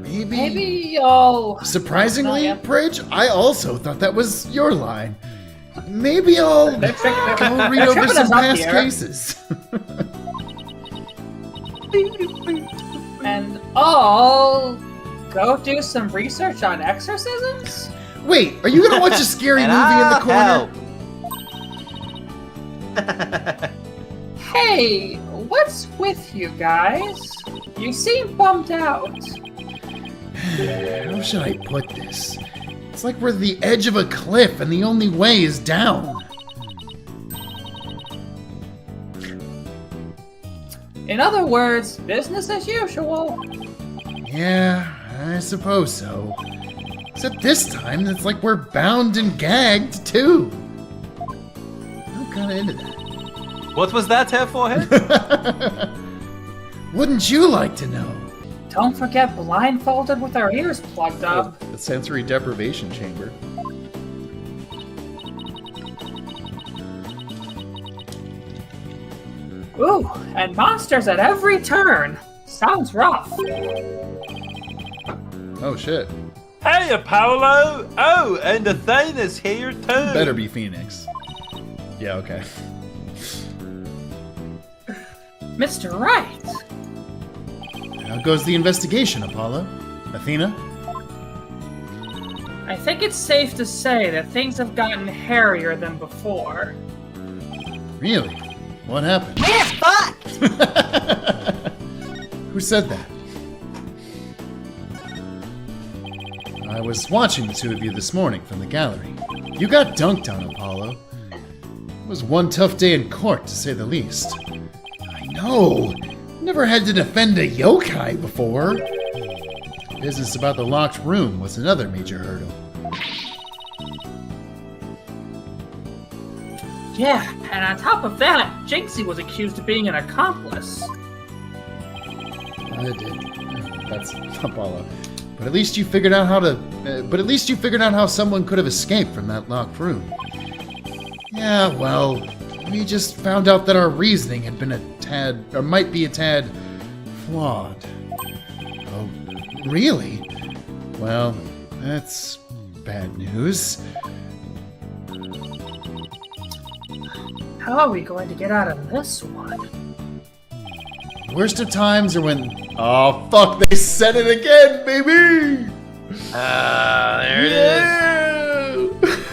Maybe you'll... Surprisingly, Bridge, I also thought that was your line. Maybe I'll go read over some past cases. And I'll go do some research on exorcisms? Wait, are you gonna watch a scary movie in the corner? Hey, what's with you guys? You seem bummed out. How should I put this? It's like we're at the edge of a cliff and the only way is down. In other words, business as usual. Yeah, I suppose so. Except this time, it's like we're bound and gagged, too. I'm kinda into that. What was that, Herr Forehead? Wouldn't you like to know? Don't forget blindfolded with our ears plugged up. The sensory deprivation chamber. Ooh, and monsters at every turn. Sounds rough. Oh shit. Hey, Apollo! Oh, and Athena's here too. Better be Phoenix. Yeah, okay. Mr. Wright. How goes the investigation, Apollo? Athena? I think it's safe to say that things have gotten hairier than before. Really? What happened? We're fucked! Who said that? I was watching the two of you this morning from the gallery. You got dunked on, Apollo. It was one tough day in court, to say the least. I know! Never had to defend a yokai before. Business about the locked room was another major hurdle. Yeah, and on top of that, Jinxie was accused of being an accomplice. That's Apollo. But at least you figured out how to. But at least you figured out how someone could have escaped from that locked room. Yeah, well, we just found out that our reasoning had been a tad, or might be a tad, flawed. Oh, really? Well, that's bad news. How are we going to get out of this one? Worst of times are when. Oh, fuck, they said it again, baby! There it is.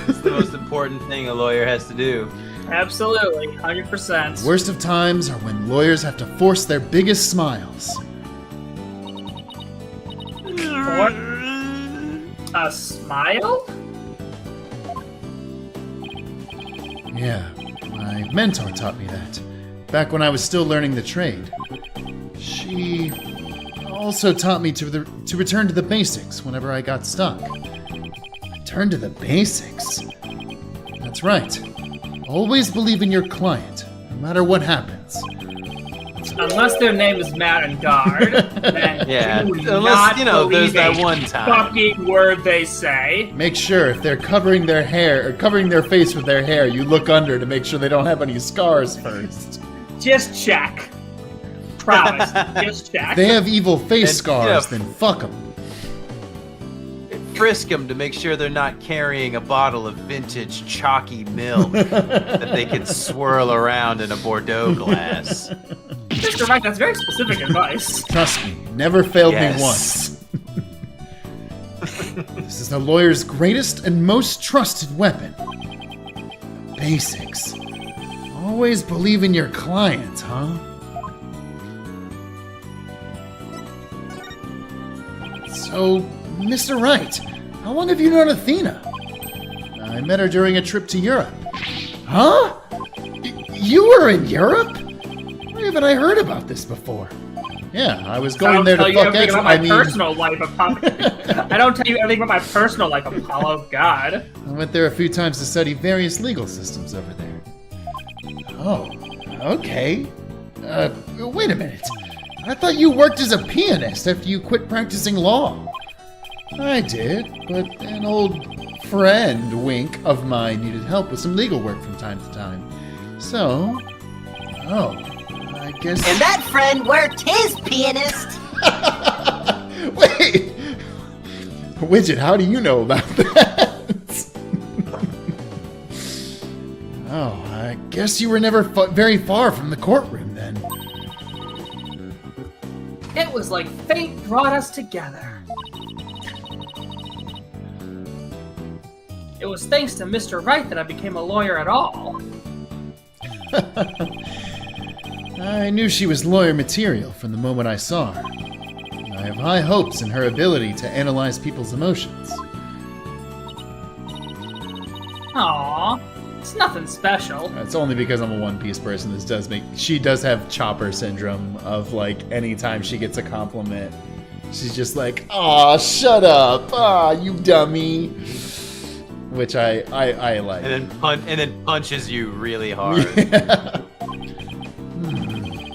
It's the most important thing a lawyer has to do. Absolutely, 100%. Worst of times are when lawyers have to force their biggest smiles. Or a smile? Yeah, my mentor taught me that. Back when I was still learning the trade. She also taught me to return to the basics whenever I got stuck. Return to the basics? That's right. Always believe in your client, no matter what happens. Unless their name is Matt and Guard, then Yeah, do unless, not there's believe that a one time. fucking word they say. Make sure if they're covering their hair, or covering their face with their hair, you look under to make sure they don't have any scars first. Just check. Promise. Just check. If they have evil face And, scars, yeah. then fuck them. Frisk them to make sure they're not carrying a bottle of vintage chalky milk that they can swirl around in a Bordeaux glass. Mr. Wright, that's very specific advice. Trust me, never failed me Yes. once. This is the lawyer's greatest and most trusted weapon. Basics. Always believe in your client, huh? So, Mr. Wright, how long have you known Athena? I met her during a trip to Europe. Huh? You were in Europe? Why haven't I heard about this before? Yeah, I was going there to fuck X. I mean, personal life, Apollo. I don't tell you everything about my personal life, Apollo. God. I went there a few times to study various legal systems over there. Oh, okay. Wait a minute. I thought you worked as a pianist after you quit practicing law. I did, but an old friend, wink, of mine needed help with some legal work from time to time. So, I guess... And that friend worked his pianist. Wait! Widget, how do you know about that? Oh, I guess you were never very far from the courtroom, then. It was like fate brought us together. It was thanks to Mr. Wright that I became a lawyer at all. I knew she was lawyer material from the moment I saw her. I have high hopes in her ability to analyze people's emotions. Aww, it's nothing special. It's only because I'm a One Piece person. She does have chopper syndrome of, like, anytime she gets a compliment, she's just like, "Aw, shut up! Ah, you dummy!" Which I like. And then punches you really hard. Yeah.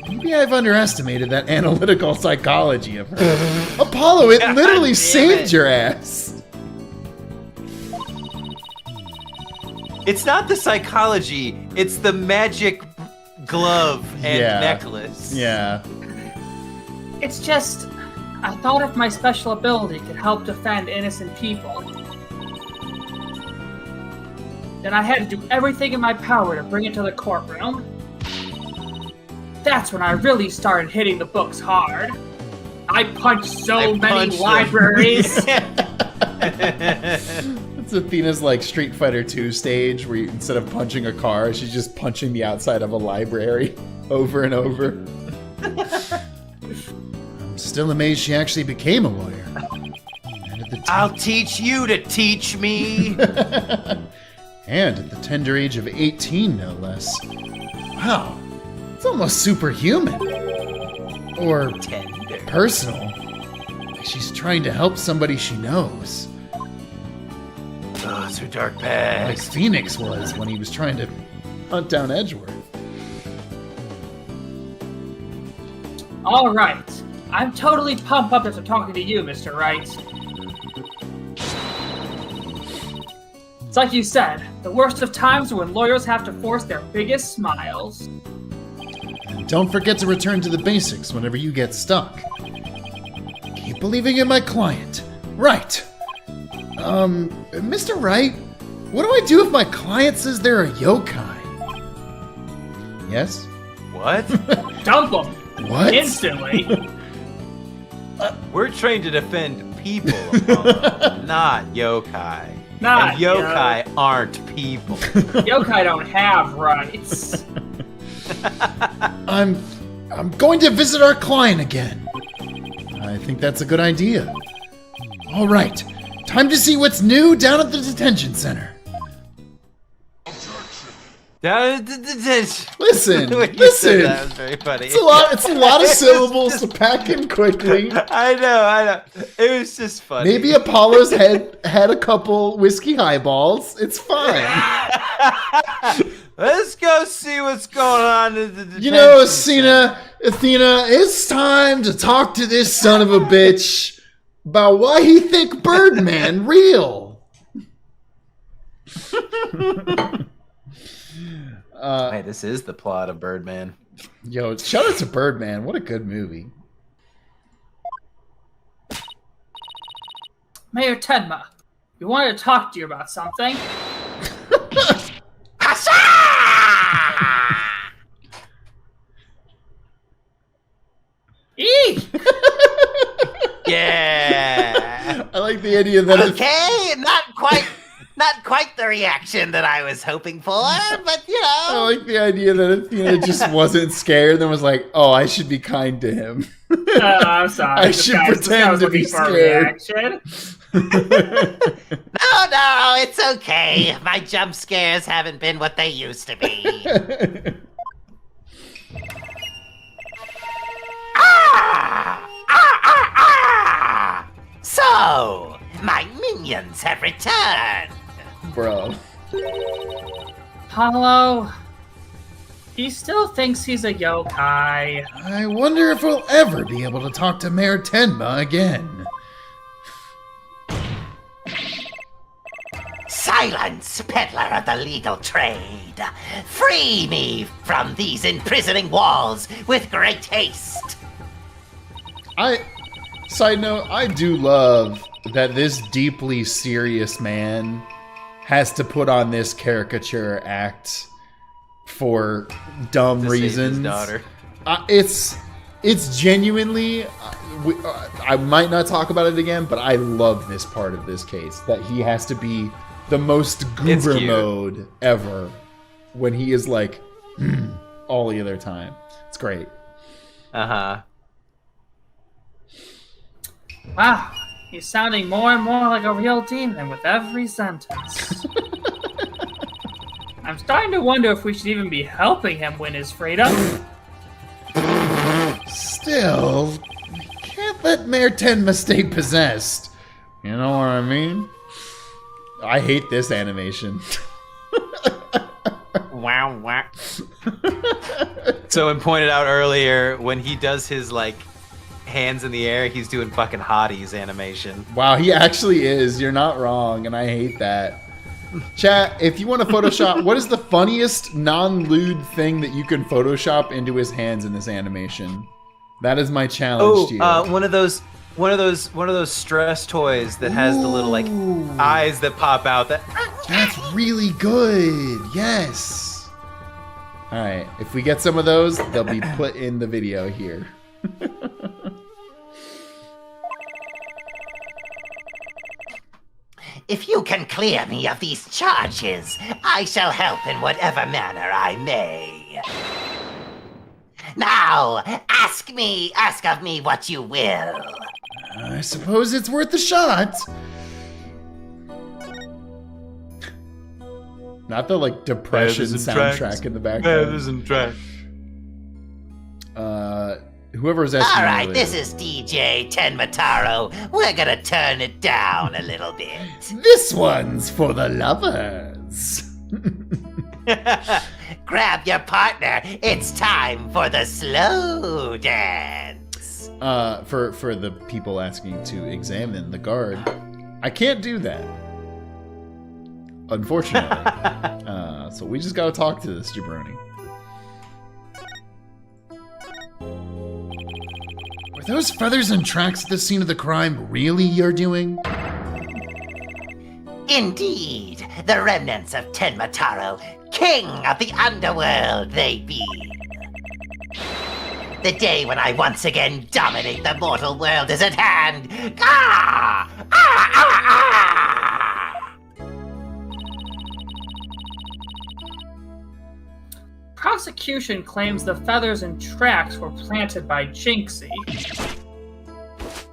Maybe I've underestimated that analytical psychology of her. Apollo, it God literally damn saved it. your ass. It's not the psychology, it's the magic glove and Yeah. necklace. Yeah. It's just, I thought if my special ability could help defend innocent people, then I had to do everything in my power to bring it to the courtroom. That's when I really started hitting the books hard. I punched so many libraries. It's Athena's, like, Street Fighter 2 stage where instead of punching a car, she's just punching the outside of a library over and over. I'm still amazed she actually became a lawyer. And at the I'll teach you to teach me. And at the tender age of 18, no less. Wow, it's almost superhuman. Or Tender. personal. Like she's trying to help somebody she knows. Oh, it's her dark Like past. Phoenix was when he was trying to hunt down Edgeworth. Alright, I'm totally pumped up after talking to you, Mr. Wright. It's like you said, the worst of times are when lawyers have to force their biggest smiles. And don't forget to return to the basics whenever you get stuck. Keep believing in my client. Right. Mr. Wright, what do I do if my client says they're a yokai? Yes? What? Dump them! What? Instantly! We're trained to defend people, Apollo, not yokai. Not And yokai aren't people. Yokai don't have rights. I'm going to visit our client again. I think that's a good idea. All right, time to see what's new down at the detention center. Listen, When you said listen. that was very funny. It's a lot of syllables to pack in quickly. I know. It was just funny. Maybe Apollo's had a couple whiskey highballs. It's fine. Let's go see what's going on in the detention You know, center. Athena, it's time to talk to this son of a bitch about why he think Birdman real. Hey, this is the plot of Birdman. Yo, shout out to Birdman. What a good movie. Mayor Tenma, we wanted to talk to you about something. Eek! Yeah. I like the idea that Okay, not quite the reaction that I was hoping for, but you I know. like the idea that Athena just wasn't scared and was like, "Oh, I should be kind to him." I'm sorry. I this should guy pretend was to be looking for a scared. reaction. No, it's okay. My jump scares haven't been what they used to be. So, my minions have returned. Bro. Apollo, he still thinks he's a yokai. I wonder if we'll ever be able to talk to Mayor Tenma again. Silence, peddler of the legal trade. Free me from these imprisoning walls with great haste. Side note, I do love that this deeply serious man has to put on this caricature act for dumb To save his reasons. daughter. It's genuinely. I might not talk about it again, but I love this part of this case that he has to be the most It's goober cute. mode ever when he is like all the other time. It's great. Uh-huh. Wow, he's sounding more and more like a real demon with every sentence. I'm starting to wonder if we should even be helping him win his freedom. Still, can't let Mayor Tenma stay possessed. You know what I mean? I hate this animation. Wow, wow. So, when pointed out earlier, when he does his, like, hands in the air, he's doing fucking hotties animation. Wow, he actually is. You're not wrong, and I hate that. Chat, if you want to Photoshop, what is the funniest non-lewd thing that you can Photoshop into his hands in this animation? That is my challenge to you. One of those stress toys that has the little like eyes that pop out. That's really good. Yes. All right, if we get some of those, they'll be put in the video here. If you can clear me of these charges, I shall help in whatever manner I may. Now, ask of me what you will. I suppose it's worth a shot. Not the like depression Feathers and soundtrack tracks. in the background. and trash. Whoever's asking. All right, earlier. this is DJ Tenmataro. We're gonna turn it down a little bit. This one's for the lovers. Grab your partner. It's time for the slow dance. For the people asking to examine the guard, I can't do that. Unfortunately. So we just gotta talk to this jabroni. Were those feathers and tracks at the scene of the crime really your doing? Indeed, the remnants of Tenmataro, king of the underworld they be. The day when I once again dominate the mortal world is at hand. Ah! Ah! Ah! Ah! Prosecution claims the feathers and tracks were planted by Jinxie.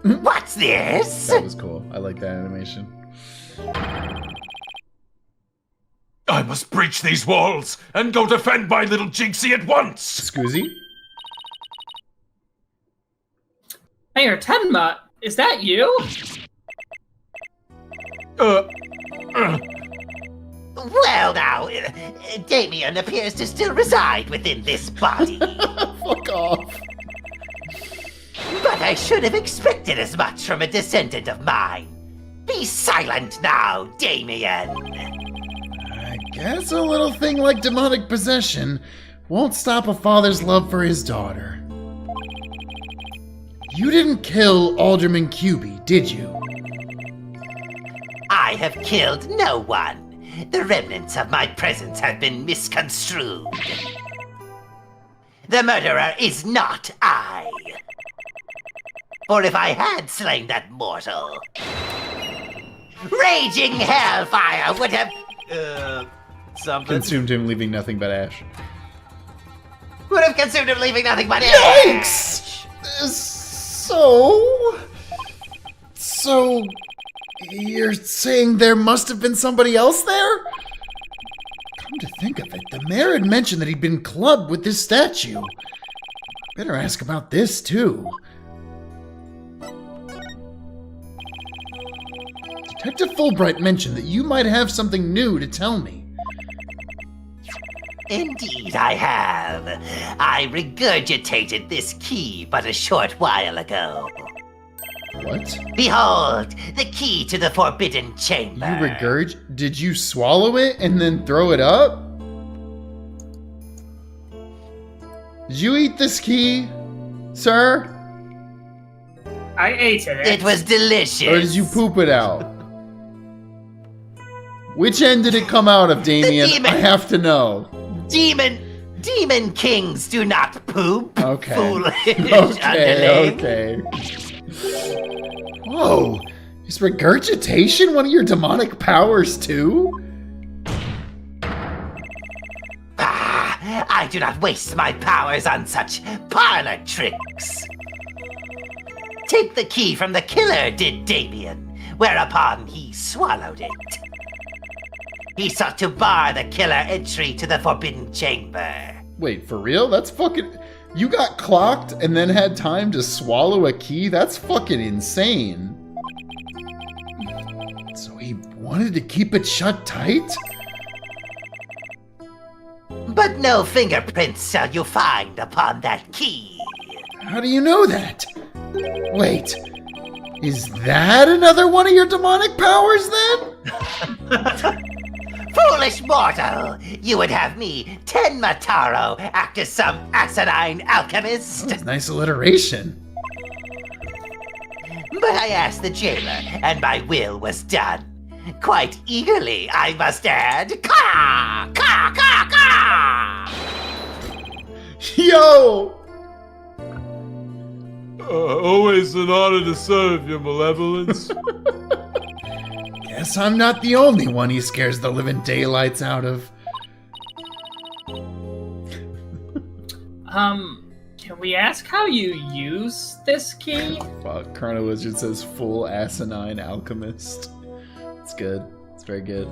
What's this? That was cool. I like that animation. I must breach these walls and go defend my little Jinxie at once! Scoozy? Mayor Tenma, is that you? Well now, Damien appears to still reside within this body. Fuck off. But I should have expected as much from a descendant of mine. Be silent now, Damien. I guess a little thing like demonic possession won't stop a father's love for his daughter. You didn't kill Alderman Cubey, did you? I have killed no one. The remnants of my presence have been misconstrued. The murderer is not I. For if I had slain that mortal, raging hellfire would have Something. Consumed him, leaving nothing but ash. consumed him, leaving nothing but ash. So, you're saying there must have been somebody else there? Come to think of it, the mayor had mentioned that he'd been clubbed with this statue. Better ask about this, too. Detective Fulbright mentioned that you might have something new to tell me. Indeed, I have. I regurgitated this key but a short while ago. What? Behold, the key to the forbidden chamber. Did you swallow it and then throw it up? Did you eat this key, sir? I ate it. It was delicious. Or did you poop it out? Which end did it come out of, Damien? demon. I have to know. Demon kings do not poop. Okay. Foolish Okay, underling. okay. Whoa. Is regurgitation one of your demonic powers too? I do not waste my powers on such parlor tricks. Take the key from the killer, did Damien, whereupon he swallowed it. He sought to bar the killer entry to the forbidden chamber. Wait, for real? That's fucking... You got clocked and then had time to swallow a key? That's fucking insane. So he wanted to keep it shut tight? But no fingerprints shall you find upon that key. How do you know that? Wait, is that another one of your demonic powers then? Foolish mortal! You would have me, Tenma Taro, act as some asinine alchemist? That's nice alliteration. But I asked the jailer, and my will was done. Quite eagerly, I must add. Ka! Ka! Ka! Ka! Yo! Always an honor to serve, your malevolence. Guess I'm not the only one he scares the living daylights out of. Can we ask how you use this key? Fuck, Chrono Wizard says full asinine alchemist. It's good. It's very good.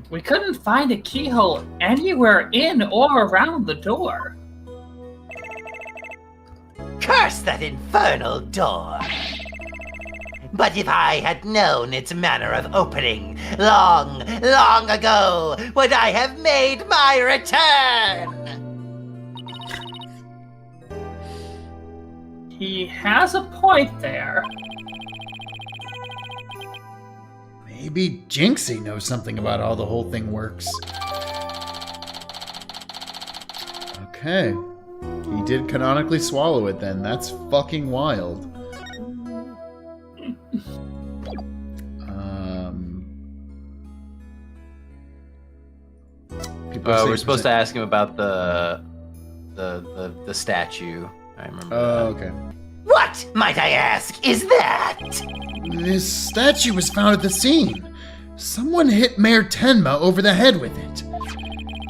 We couldn't find a keyhole anywhere in or around the door. Curse that infernal door! But if I had known its manner of opening long, long ago, would I have made my return? He has a point there. Maybe Jinxie knows something about how the whole thing works. Okay. He did canonically swallow it then. That's fucking wild. People are saying We're supposed to ask him about the statue. I remember. Oh, okay. What, might I ask, is that? This statue was found at the scene. Someone hit Mayor Tenma over the head with it.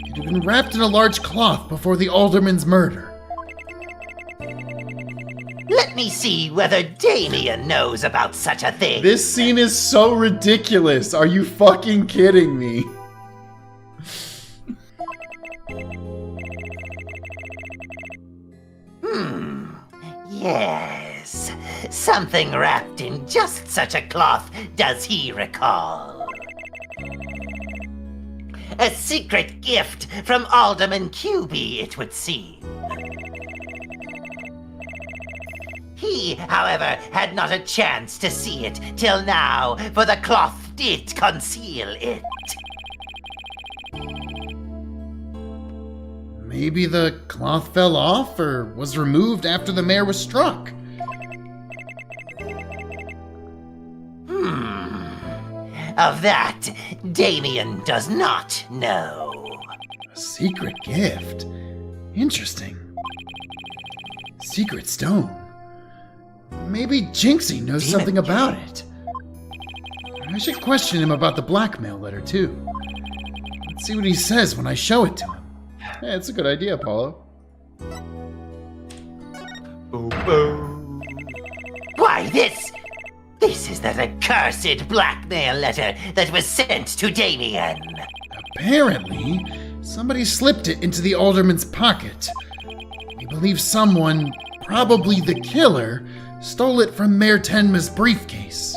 It had been wrapped in a large cloth before the alderman's murder. Let me see whether Damien knows about such a thing. This scene is so ridiculous. Are you fucking kidding me? Yes, something wrapped in just such a cloth does he recall. A secret gift from Alderman QB, it would seem. He, however, had not a chance to see it till now, for the cloth did conceal it. Maybe the cloth fell off or was removed after the mayor was struck. Of that, Damien does not know. A secret gift? Interesting. Secret stone. Maybe Jinxie knows something about it. I should question him about the blackmail letter, too. Let's see what he says when I show it to him. Yeah, it's a good idea, Apollo. Why, this is that accursed blackmail letter that was sent to Damien. Apparently, somebody slipped it into the alderman's pocket. We believe someone, probably the killer, stole it from Mayor Tenma's briefcase.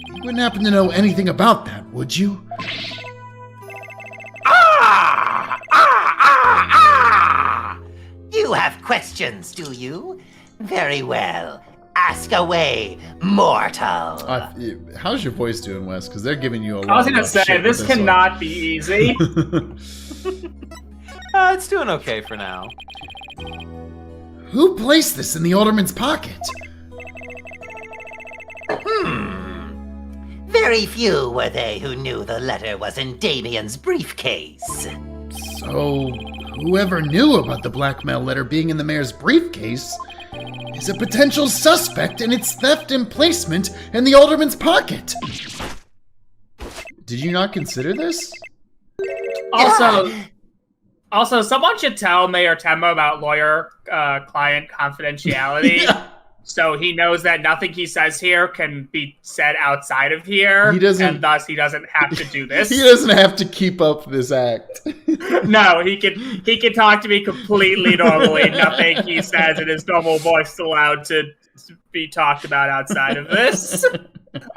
You wouldn't happen to know anything about that, would you? Ah! You have questioned questions, do you? Very well. Ask away, mortal. How's your voice doing, Wes? Because they're giving you a lot. I was gonna say this cannot be easy. It's doing okay for now. Who placed this in the alderman's pocket? Very few were they who knew the letter was in Damien's briefcase. So, whoever knew about the blackmail letter being in the mayor's briefcase is a potential suspect in its theft and placement in the alderman's pocket. Did you not consider this? Also, someone should tell Mayor Temma about lawyer-client confidentiality. Yeah. So he knows that nothing he says here can be said outside of here. And thus he doesn't have to do this. He doesn't have to keep up this act. No, he can talk to me completely normally. Nothing he says in his normal voice is allowed to be talked about outside of this.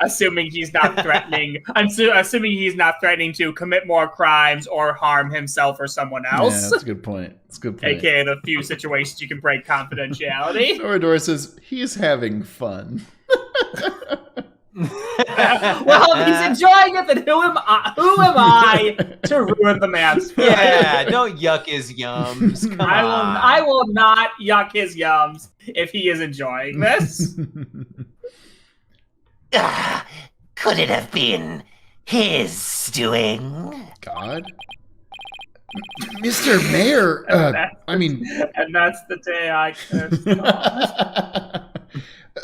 Assuming he's not threatening. Assuming he's not threatening to commit more crimes or harm himself or someone else. Yeah, that's a good point. That's a good point. AKA the few situations you can break confidentiality. Orador says he's having fun. Well, if he's enjoying it, then who am I to ruin the man's fun? Yeah, don't yuck his yums. Come on. I will not yuck his yums if he is enjoying this. Could it have been his doing? God? Mr. Mayor, And that's the day I cursed God.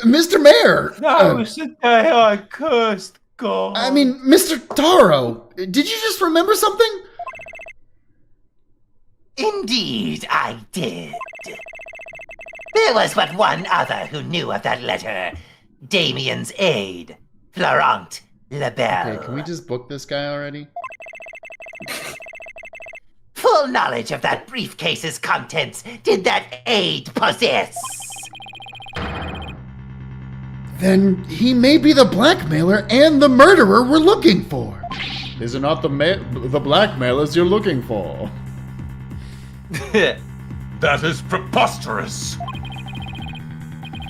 Mr. Mayor! That was the day I cursed God. Mr. Taro, did you just remember something? Indeed, I did. There was but one other who knew of that letter. Damien's aide, Florent L'Belle. Okay, can we just book this guy already? Full knowledge of that briefcase's contents did that aide possess. Then he may be the blackmailer and the murderer we're looking for. These are not the blackmailers you're looking for. That is preposterous.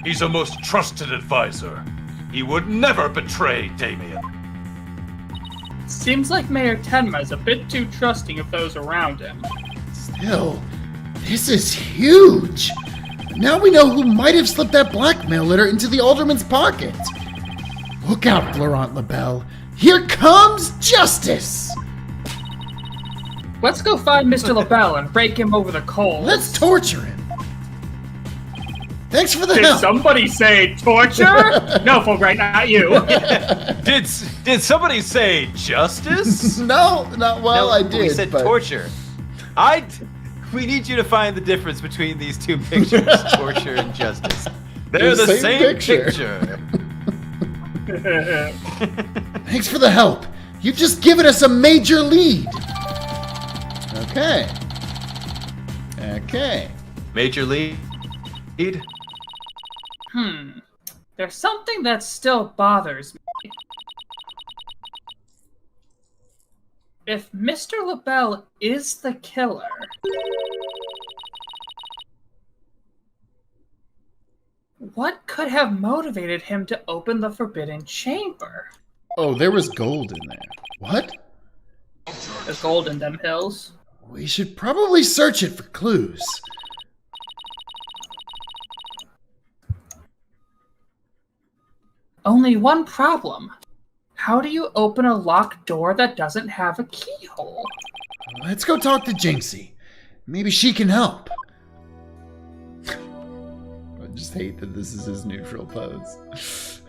He's a most trusted advisor. He would never betray Damien. Seems like Mayor Tenma is a bit too trusting of those around him. Still, this is huge. Now we know who might have slipped that blackmail letter into the alderman's pocket. Look out, Florent L'Belle. Here comes justice! Let's go find Mr. L'Belle and break him over the coals. Let's torture him. Thanks for the Did help. somebody say torture? No, Fulbright, not you. Did somebody say justice? No, I did. We said but... torture. We need you to find the difference between these two pictures, torture and justice. They're the same picture. Thanks for the help. You've just given us a major lead. Okay. Major lead? There's something that still bothers me. If Mr. L'Belle is the killer, what could have motivated him to open the Forbidden Chamber? Oh, there was gold in there. What? There's gold in them hills. We should probably search it for clues. Only one problem. How do you open a locked door that doesn't have a keyhole? Let's go talk to Jinxie. Maybe she can help. I just hate that this is his neutral pose.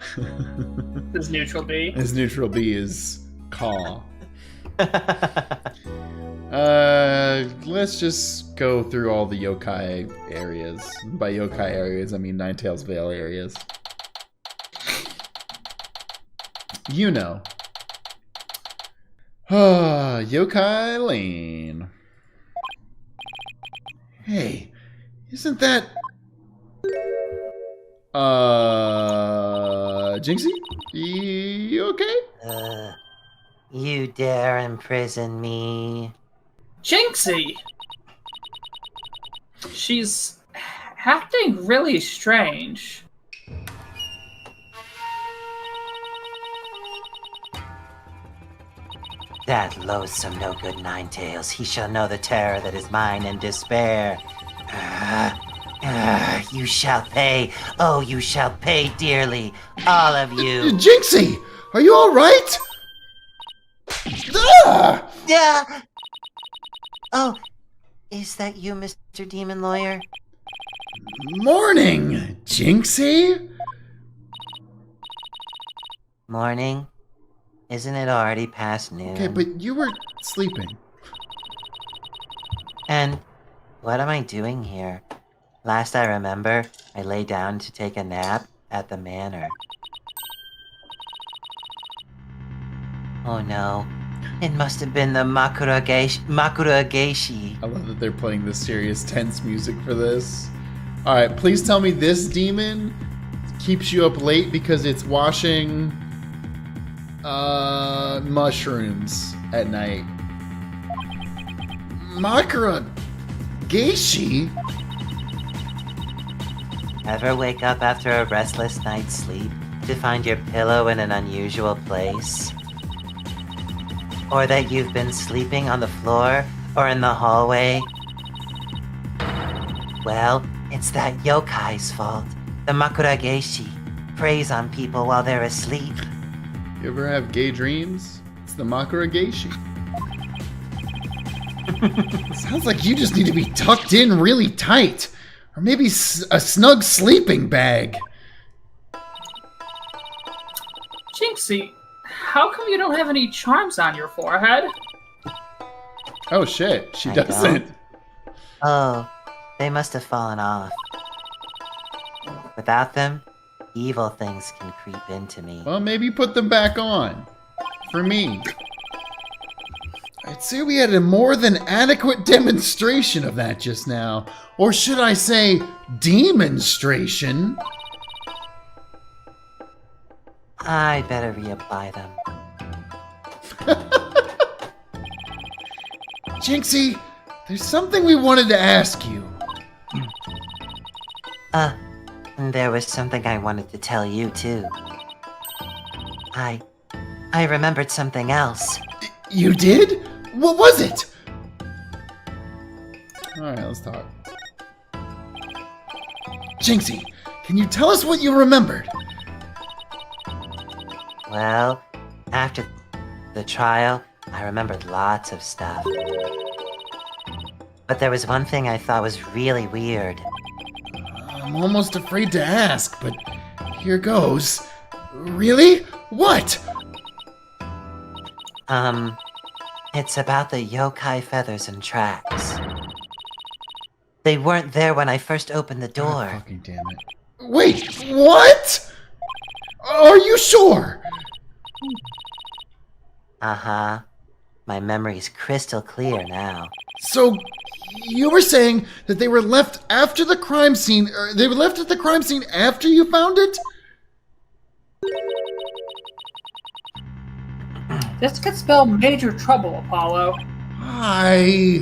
His neutral B? His neutral B is caw. Let's just go through all the yokai areas. By yokai areas, I mean Ninetales Vale areas. You know. Yokai Lane. Hey, isn't that... Jinxie? You okay? You dare imprison me? Jinxie! She's acting really strange. That loathsome no good Ninetails, he shall know the terror that is mine in despair. You shall pay. Oh, you shall pay dearly, all of you. Jinxie, are you all right? Ah! Yeah. Oh, is that you, Mr. Demon Lawyer? Morning, Jinxie. Morning. Isn't it already past noon? Okay, but you were sleeping. And what am I doing here? Last I remember, I lay down to take a nap at the manor. Oh no. It must have been the Makura Geishi. I love that they're playing this serious, tense music for this. Alright, please tell me this demon keeps you up late because it's washing mushrooms at night. Makura Geishi? Ever wake up after a restless night's sleep to find your pillow in an unusual place? Or that you've been sleeping on the floor or in the hallway? Well, it's that yokai's fault. The Makura Geishi preys on people while they're asleep. You ever have gay dreams? It's the Makura Geishi. Sounds like you just need to be tucked in really tight. Or maybe a snug sleeping bag. Jinxie, how come you don't have any charms on your forehead? Oh shit, she I doesn't. don't. Oh, they must have fallen off. Without them, evil things can creep into me. Well, maybe put them back on. For me. I'd say we had a more than adequate demonstration of that just now. Or should I say, demonstration? I better reapply them. Jinxie, there's something we wanted to ask you. There was something I wanted to tell you, too. I remembered something else. You did? What was it? Alright, let's talk. Jinxie, can you tell us what you remembered? Well, after the trial, I remembered lots of stuff. But there was one thing I thought was really weird. I'm almost afraid to ask, but here goes. Really? What? It's about the yokai feathers and tracks. They weren't there when I first opened the door. Oh, fucking damn it. Wait, what? Are you sure? Uh-huh. My memory's crystal clear now. So, you were saying that they were left after the crime scene, or they were left at the crime scene after you found it? This could spell major trouble, Apollo. Why?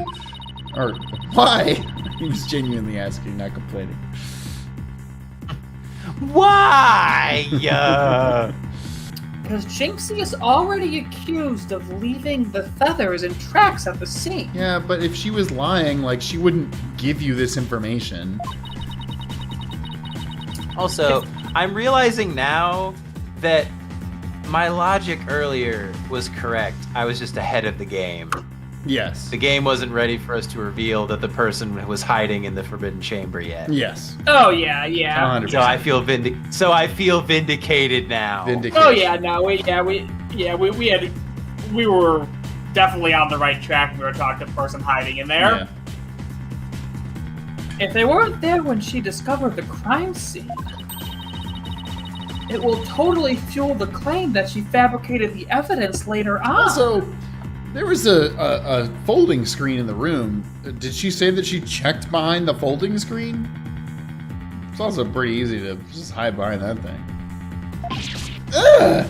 He was genuinely asking, not complaining. Why? Because Jinxie is already accused of leaving the feathers and tracks at the scene. Yeah, but if she was lying, like, she wouldn't give you this information. Also, I'm realizing now that my logic earlier was correct. I was just ahead of the game. Yes. The game wasn't ready for us to reveal that the person was hiding in the Forbidden Chamber yet. Yes. Oh yeah, yeah. 100%. So I feel vindicated now. Vindication. Oh yeah, no, we were definitely on the right track. We were talking to the person hiding in there. Yeah. If they weren't there when she discovered the crime scene, it will totally fuel the claim that she fabricated the evidence later on. Also, there was a folding screen in the room. Did she say that she checked behind the folding screen? It's also pretty easy to just hide behind that thing. Ugh!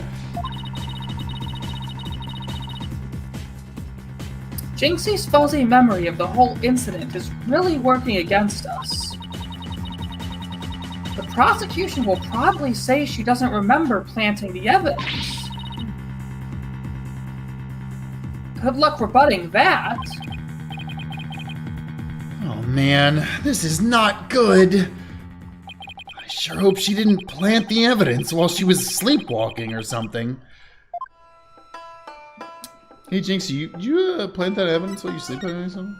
Jinxie's fuzzy memory of the whole incident is really working against us. prosecution will probably say she doesn't remember planting the evidence. Good luck rebutting that. Oh man, this is not good. I sure hope she didn't plant the evidence while she was sleepwalking or something. Hey Jinxie, did you plant that evidence while you sleeping or something?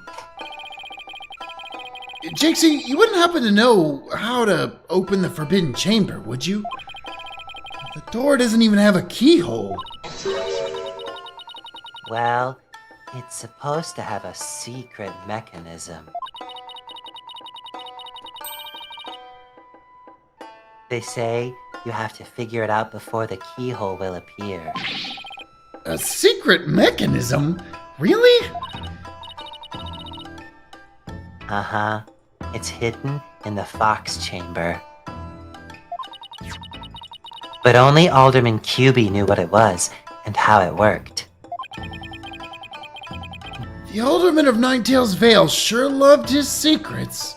Jinxie, you wouldn't happen to know how to open the forbidden chamber, would you? The door doesn't even have a keyhole. Well, it's supposed to have a secret mechanism. They say you have to figure it out before the keyhole will appear. A secret mechanism? Really? Uh-huh. It's hidden in the Fox Chamber. But only Alderman QB knew what it was and how it worked. The Alderman of Ninetails Vale sure loved his secrets.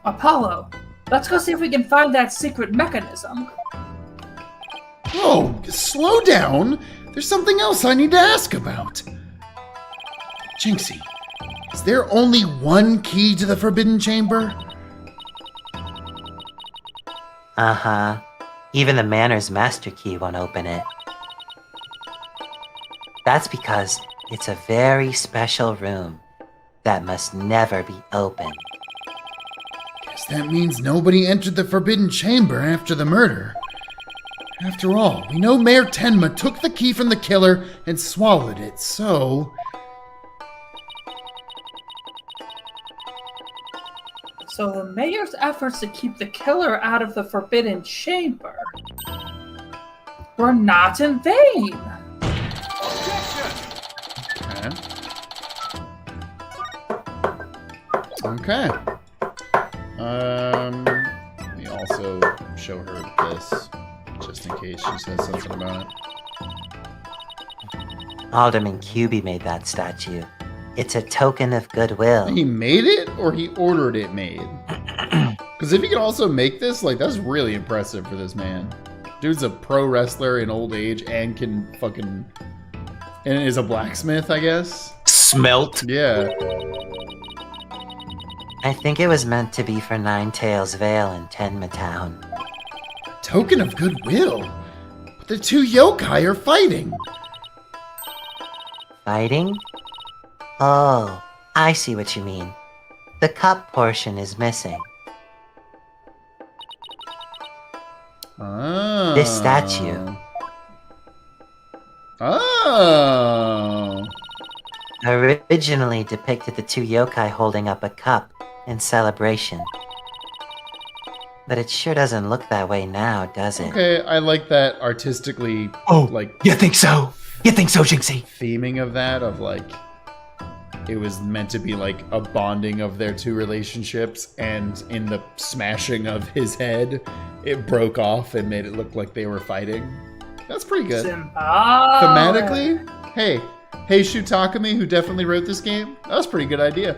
Apollo, let's go see if we can find that secret mechanism. Oh, slow down. There's something else I need to ask about. Jinxie, is there only one key to the Forbidden Chamber? Uh-huh. Even the Manor's Master Key won't open it. That's because it's a very special room that must never be opened. Guess that means nobody entered the Forbidden Chamber after the murder. After all, we know Mayor Tenma took the key from the killer and swallowed it, so... So the mayor's efforts to keep the killer out of the Forbidden Chamber were not in vain. Okay. We also show her this, just in case she says something about it. Alderman QB made that statue. It's a token of goodwill. He made it, or he ordered it made? Because if he could also make this, like, that's really impressive for this man. Dude's a pro wrestler in old age and can fucking... and is a blacksmith, I guess? Smelt. Yeah. I think it was meant to be for Ninetails Vale in Tenma Town. Token of goodwill? But the two yokai are fighting. Fighting? Oh, I see what you mean. The cup portion is missing. Oh. This statue. Oh. Originally depicted the two yokai holding up a cup in celebration. But it sure doesn't look that way now, does it? Okay, I like that artistically, like... You think so? You think so, Jinxie? Theming of that, of like... it was meant to be like a bonding of their two relationships, and in the smashing of his head, it broke off and made it look like they were fighting. That's pretty good. Thematically, hey Shu Takumi, who definitely wrote this game, that was a pretty good idea.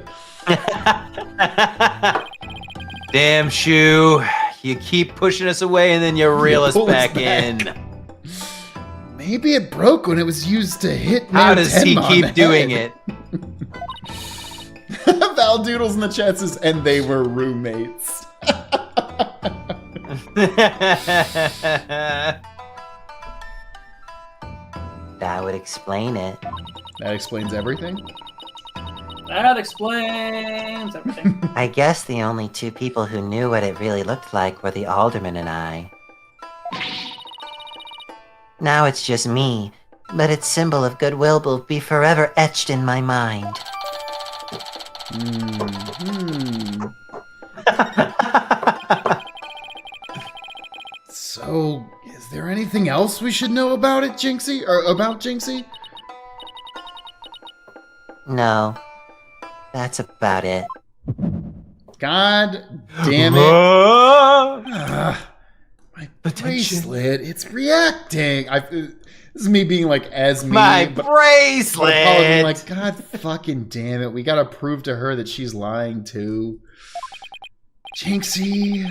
Damn, Shu. You keep pushing us away and then you reel us back in. Maybe it broke when it was used to hit How Mayor does he Tenma on keep the doing head. it? Val Doodles in the chat says, and they were roommates. That would explain it. That explains everything? That explains everything. I guess the only two people who knew what it really looked like were the Alderman and I. Now it's just me, but its symbol of goodwill will be forever etched in my mind. So, is there anything else we should know about it, Jinxie? Or about Jinxie? No, that's about it. God damn it. Oh! My bracelet, it's reacting. This is me being like, as me. My but bracelet! Apollo being like, God fucking damn it. We gotta prove to her that she's lying too. Jinxie.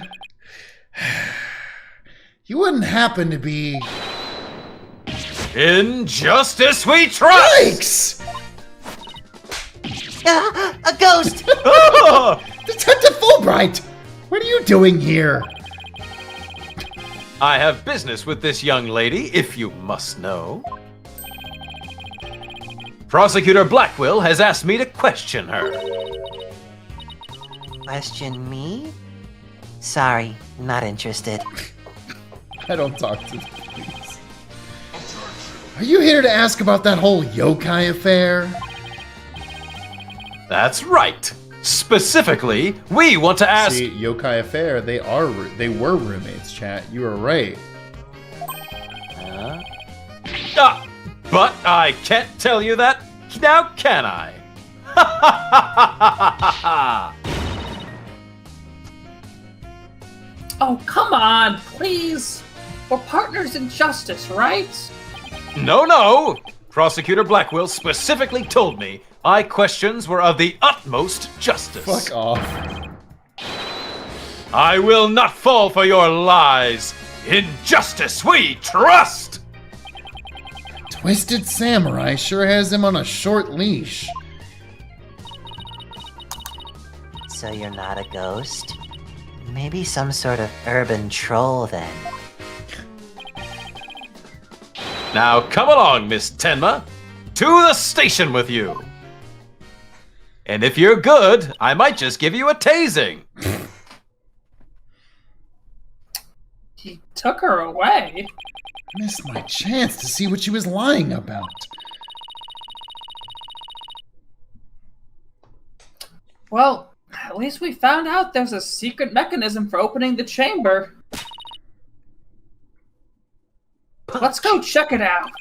You wouldn't happen to be... In justice we trust! Yikes! A ghost! Detective Fulbright! What are you doing here? I have business with this young lady, if you must know. Prosecutor Blackwell has asked me to question her. Question me? Sorry, not interested. I don't talk to police. Are you here to ask about that whole yokai affair? That's right. Specifically, we want to ask... See, yokai affair, they were roommates, chat. You were right. But I can't tell you that, now can I? Oh, come on, please. We're partners in justice, right? No. Prosecutor Blackwell specifically told me my questions were of the utmost justice. Fuck off. I will not fall for your lies. In justice we trust! Twisted Samurai sure has him on a short leash. So you're not a ghost? Maybe some sort of urban troll then. Now come along, Miss Tenma. To the station with you. And if you're good, I might just give you a tasing. He took her away. Missed my chance to see what she was lying about. Well, at least we found out there's a secret mechanism for opening the chamber. Let's go check it out.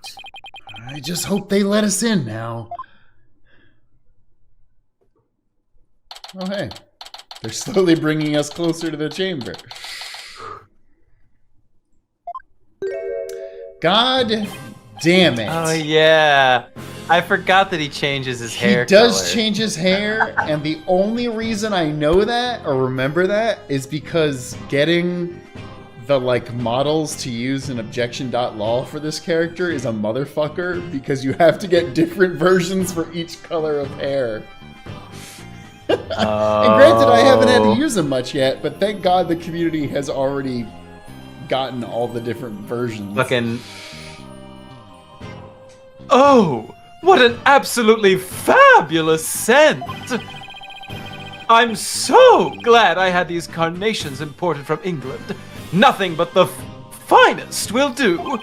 I just hope they let us in now. Oh, hey. They're slowly bringing us closer to the chamber. God damn it. Oh yeah. I forgot that he changes his hair He does color. change his hair, and the only reason I know that or remember that is because getting the models to use an objection.lol for this character is a motherfucker because you have to get different versions for each color of hair. And granted, I haven't had to use them much yet, but thank God the community has already gotten all the different versions. Fucking... Oh, what an absolutely fabulous scent! I'm so glad I had these carnations imported from England. Nothing but the finest will do.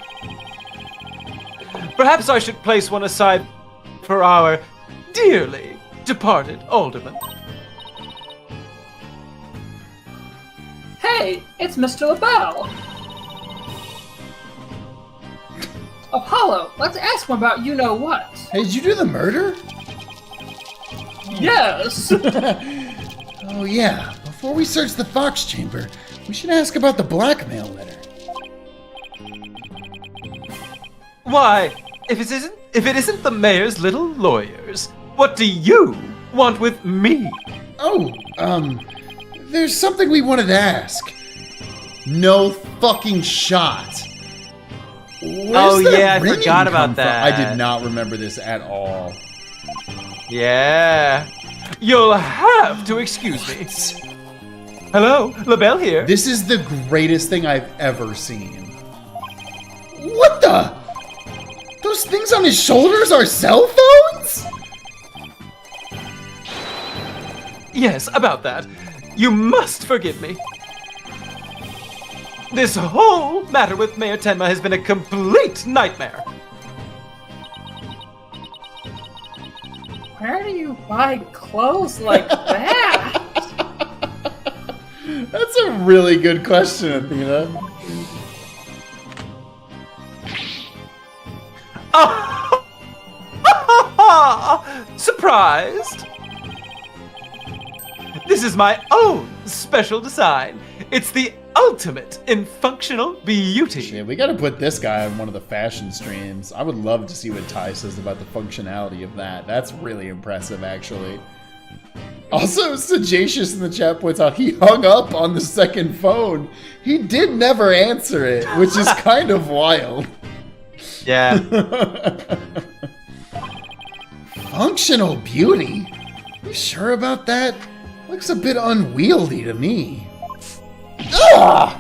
Perhaps I should place one aside for our dearly departed alderman. Hey, it's Mr. L'Belle. Apollo, let's ask him about you-know-what. Hey, did you do the murder? Yes! Oh yeah, before we search the Fox Chamber, we should ask about the blackmail letter. Why, if it isn't the mayor's little lawyers, what do you want with me? Oh, there's something we wanted to ask. No fucking shot. Oh, yeah, I forgot about that. I did not remember this at all. Yeah. You'll have to excuse me. Hello, L'Belle here. This is the greatest thing I've ever seen. What the? Those things on his shoulders are cell phones? Yes, about that. You must forgive me. This whole matter with Mayor Tenma has been a complete nightmare. Where do you buy clothes like that? That's a really good question, Athena. Surprised? This is my own special design. It's the ultimate in functional beauty. Shit, we gotta put this guy on one of the fashion streams. I would love to see what Ty says about the functionality of that. That's really impressive, actually. Also, Sagacious in the chat points out he hung up on the second phone. He did never answer it, which is kind of wild. Yeah. Functional beauty? You sure about that? Looks a bit unwieldy to me. Ugh!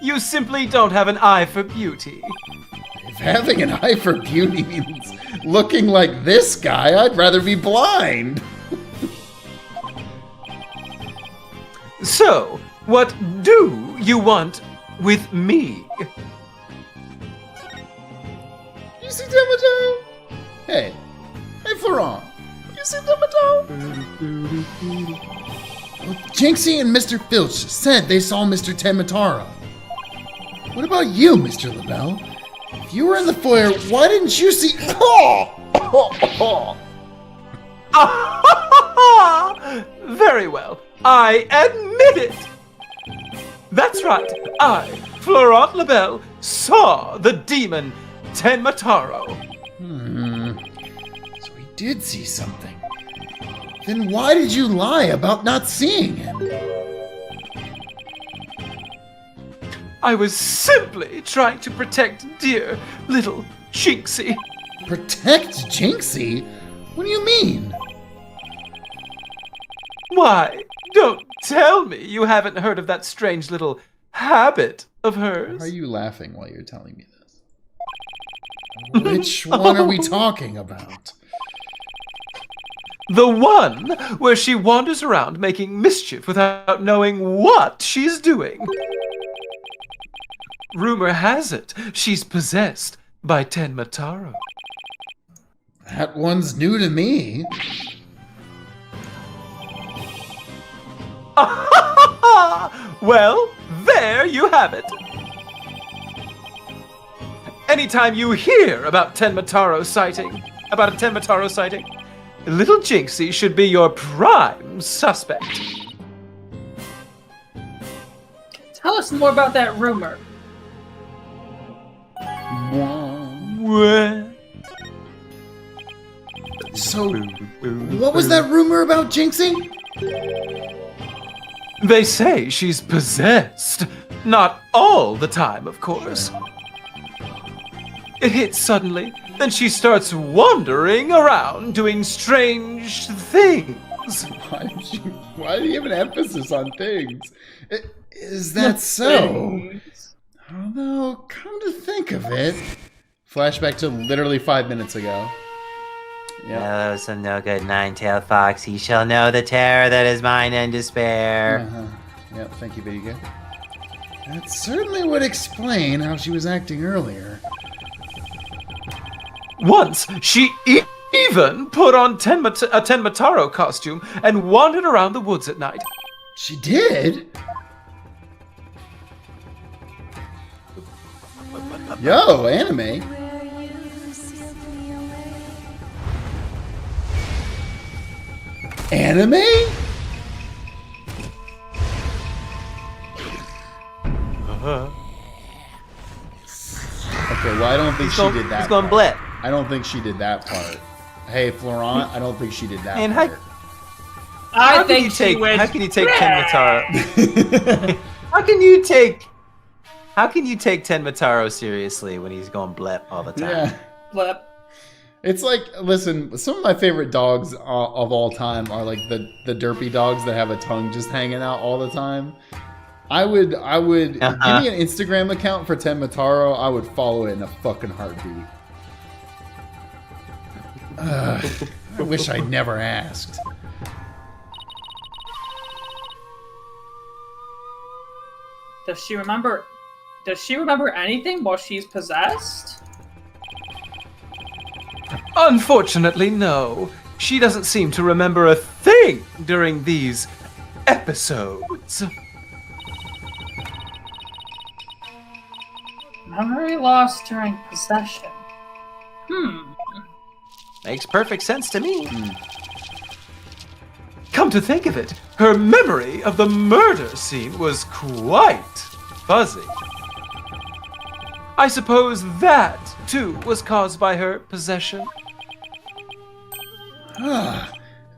You simply don't have an eye for beauty. If having an eye for beauty means looking like this guy, I'd rather be blind. So, what do you want with me? You see Tomato? Hey, Florent. You see Tomato? Well, Jinxie and Mr. Filch said they saw Mr. Temataro. What about you, Mr. L'Belle? If you were in the foyer, why didn't you see... Very well. I admit it. That's right. I, Florent L'Belle, saw the demon Tenmataro. So he did see something. Then why did you lie about not seeing him? I was simply trying to protect dear little Jinxie. Protect Jinxie? What do you mean? Why, don't tell me you haven't heard of that strange little habit of hers. Why are you laughing while you're telling me this? Which one are we talking about? The one where she wanders around making mischief without knowing what she's doing. Rumor has it she's possessed by Tenmataro. That one's new to me. Well, there you have it. Anytime you hear about a Tenmataro sighting, little Jinxie should be your prime suspect. Tell us more about that rumor. What? So, what was that rumor about Jinxie? They say she's possessed. Not all the time, of course. It hits suddenly, then she starts wandering around doing strange things. Why do you have an emphasis on things? Is that so? Although, come to think of it... Flashback to literally 5 minutes ago. Yep. Hello, some no-good nine-tailed fox. He shall know the terror that is mine and despair. Yep, thank you, Vega. That certainly would explain how she was acting earlier. Once, she even put on a Tenmataro costume and wandered around the woods at night. She did? Yo, anime. Anime? Okay, well, I don't think she did that. He's going part. blip. I don't think she did that part. Hey, Florent, I don't think she did that And part. I think she went. How can you take Tenmataro? How can you take Tenmataro seriously when he's going blip all the time? Yeah. Flip. It's like, listen, some of my favorite dogs of all time are like the derpy dogs that have a tongue just hanging out all the time. I would give me an Instagram account for Tenmataro, I would follow it in a fucking heartbeat. I wish I'd never asked. Does she remember anything while she's possessed? Unfortunately, no. She doesn't seem to remember a thing during these episodes. Memory loss during possession. Makes perfect sense to me. to think of it, her memory of the murder scene was quite fuzzy. I suppose that, too, was caused by her possession.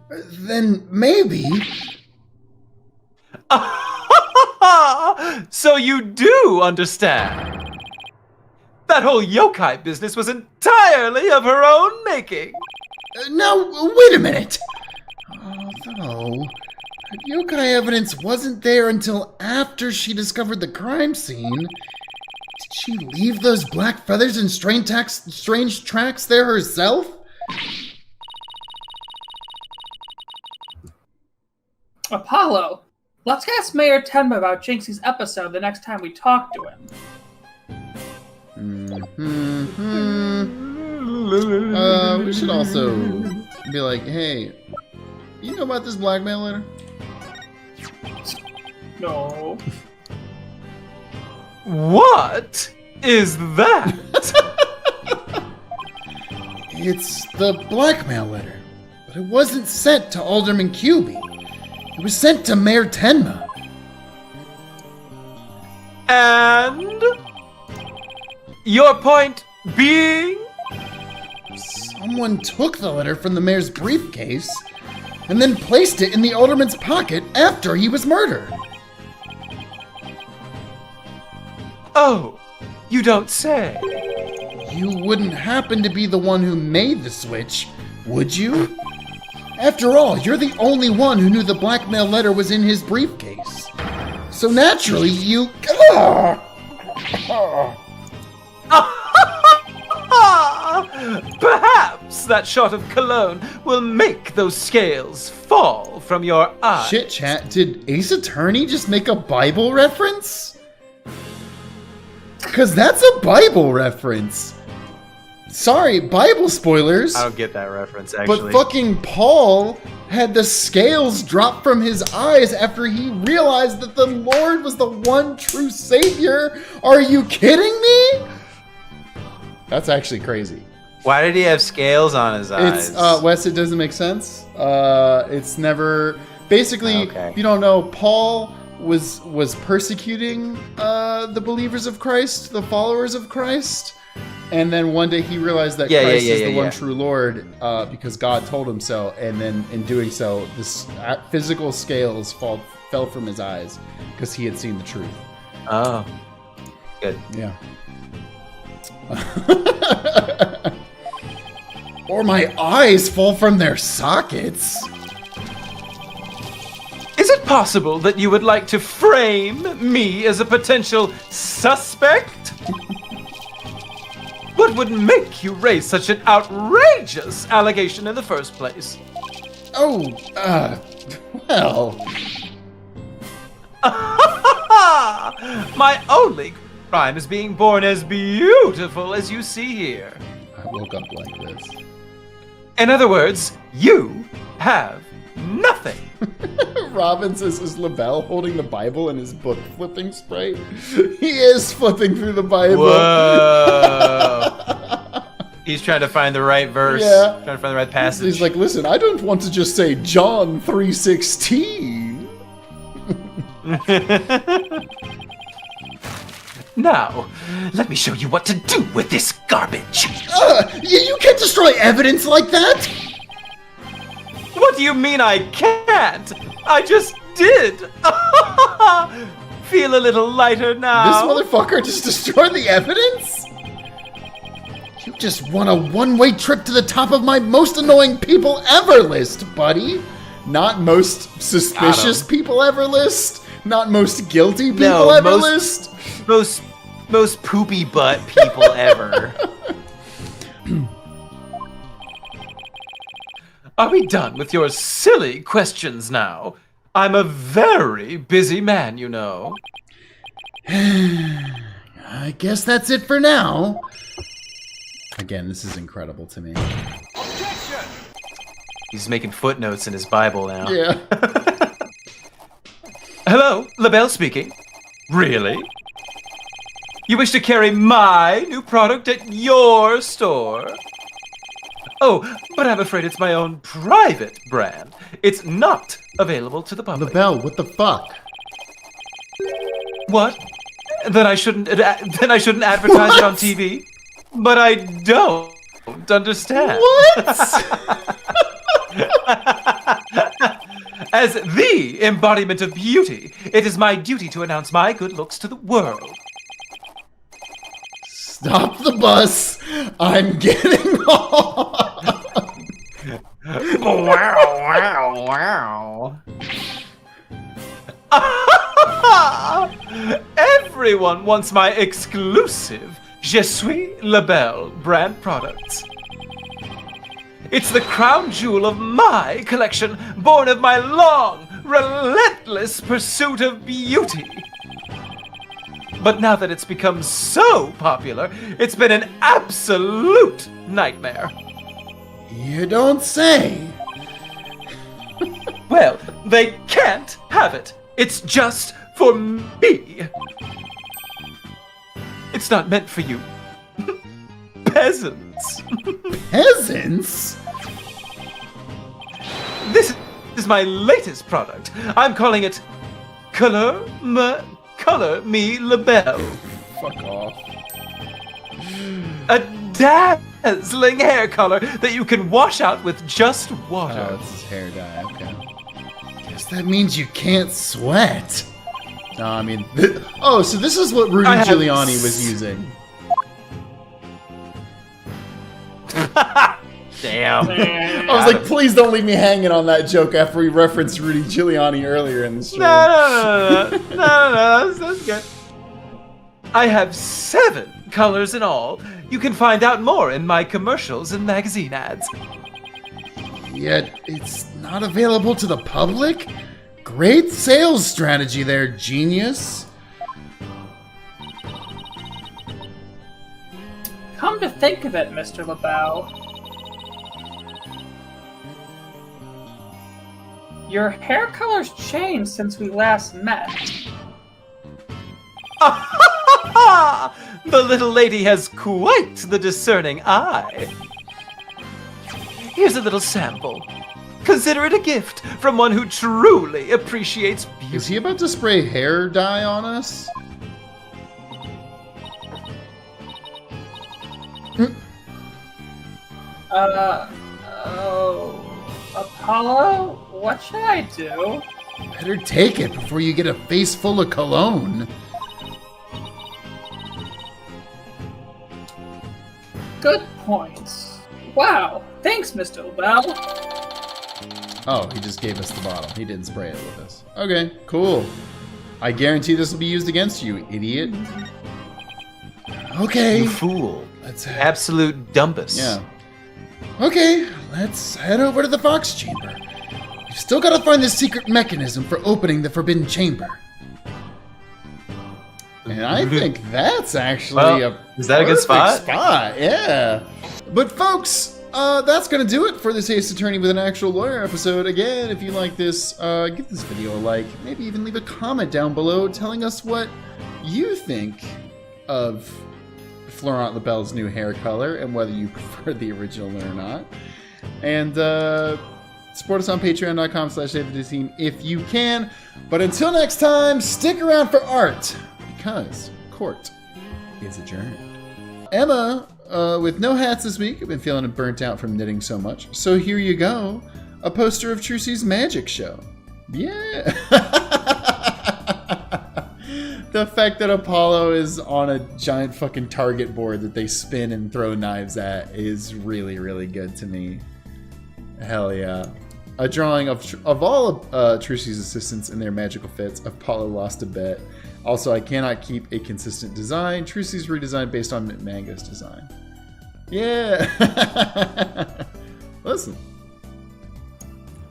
Then maybe... So you do understand. That whole yokai business was entirely of her own making. Now, wait a minute! Although, yokai evidence wasn't there until after she discovered the crime scene. Did she leave those black feathers and strange tracks there herself? Apollo, let's ask Mayor Tenma about Jinxie's episode the next time we talk to him. We should also be like, hey, you know about this blackmail letter? No. What is that? It's the blackmail letter, but it wasn't sent to Alderman Cubey. It was sent to Mayor Tenma. And your point being? Someone took the letter from the mayor's briefcase and then placed it in the alderman's pocket after he was murdered. Oh, you don't say. You wouldn't happen to be the one who made the switch, would you? After all, you're the only one who knew the blackmail letter was in his briefcase. So naturally, you... Perhaps that shot of cologne will make those scales fall from your eyes. Shit, chat, did Ace Attorney just make a Bible reference? Because that's a Bible reference. Sorry, Bible spoilers. I don't get that reference, actually. But fucking Paul had the scales drop from his eyes after he realized that the Lord was the one true Savior. Are you kidding me? That's actually crazy. Why did he have scales on his eyes? It's, Wes, it doesn't make sense. It's never... Basically, Okay. if you don't know, Paul was persecuting the believers of Christ, the followers of Christ. And then one day he realized that Christ is the one true Lord because God told him so. And then in doing so, this physical scales fell from his eyes because he had seen the truth. Oh, good. Yeah. Or my eyes fall from their sockets. Is it possible that you would like to frame me as a potential suspect? What would make you raise such an outrageous allegation in the first place? Oh, well... My only crime is being born as beautiful as you see here. I woke up like this. In other words, you have nothing. Robin says, is L'Belle holding the Bible in his book flipping sprite? He is flipping through the Bible. Whoa. He's trying to find the right verse. Yeah. Trying to find the right passage. He's like, listen, I don't want to just say John 3:16. Now, let me show you what to do with this garbage. You can't destroy evidence like that! What do you mean I can't? I just did. Feel a little lighter now. This motherfucker just destroyed the evidence? You just won a one-way trip to the top of my most annoying people ever list, buddy. Not most suspicious people ever list. Not most guilty people ever list. Most poopy butt people ever. Are we done with your silly questions now? I'm a very busy man, you know. I guess that's it for now. Again, this is incredible to me. Objection! He's making footnotes in his Bible now. Yeah. Hello, L'Belle speaking. Really? You wish to carry my new product at your store? Oh, but I'm afraid it's my own private brand. It's not available to the public. L'Belle, what the fuck? What? Then I shouldn't advertise it on TV? But I don't understand. What? As the embodiment of beauty, it is my duty to announce my good looks to the world. Stop the bus. I'm getting off. Wow. Everyone wants my exclusive Je suis L'Belle brand products. It's the crown jewel of my collection, born of my long, relentless pursuit of beauty. But now that it's become so popular, it's been an absolute nightmare. You don't say. Well, they can't have it. It's just for me. It's not meant for you. Peasants. Peasants? This is my latest product. I'm calling it Color Me L'Belle. Fuck off. A dazzling hair color that you can wash out with just water. Oh, it's his hair dye, okay. Guess that means you can't sweat. No, I mean... oh, so this is what Rudy Giuliani was using. Damn. I was like, please don't leave me hanging on that joke after we referenced Rudy Giuliani earlier in the stream. No, that's good. I have 7 colors in all. You can find out more in my commercials and magazine ads. Yet it's not available to the public? Great sales strategy there, genius. Come to think of it, Mr. L'Belle, your hair color's changed since we last met. The little lady has quite the discerning eye. Here's a little sample. Consider it a gift from one who truly appreciates beauty. Is he about to spray hair dye on us? Apollo? What should I do? Better take it before you get a face full of cologne. Good points. Wow, thanks, Mr. L'Belle. Oh, he just gave us the bottle. He didn't spray it with us. Okay, cool. I guarantee this will be used against you, idiot. Okay. You fool. Let's Absolute dumbus. Yeah. Okay, let's head over to the Fox Chamber. We've still got to find the secret mechanism for opening the Forbidden Chamber. And I think that's actually is that a good spot? Yeah. But folks, that's going to do it for this Ace Attorney with an Actual Lawyer episode. Again, if you like this, give this video a like. Maybe even leave a comment down below telling us what you think of Florent L'Belle's new hair color and whether you prefer the original or not. And support us on patreon.com/SaveTheDisney if you can. But until next time, stick around for art, because court is adjourned. Emma, with no hats this week, I've been feeling burnt out from knitting so much. So here you go, a poster of Trucy's magic show. Yeah. The fact that Apollo is on a giant fucking target board that they spin and throw knives at is really, really good to me. Hell yeah. A drawing of all of Trucy's assistants in their magical fits. Apollo lost a bet. Also, I cannot keep a consistent design. Trucy's redesigned based on Mango's design. Yeah. Listen.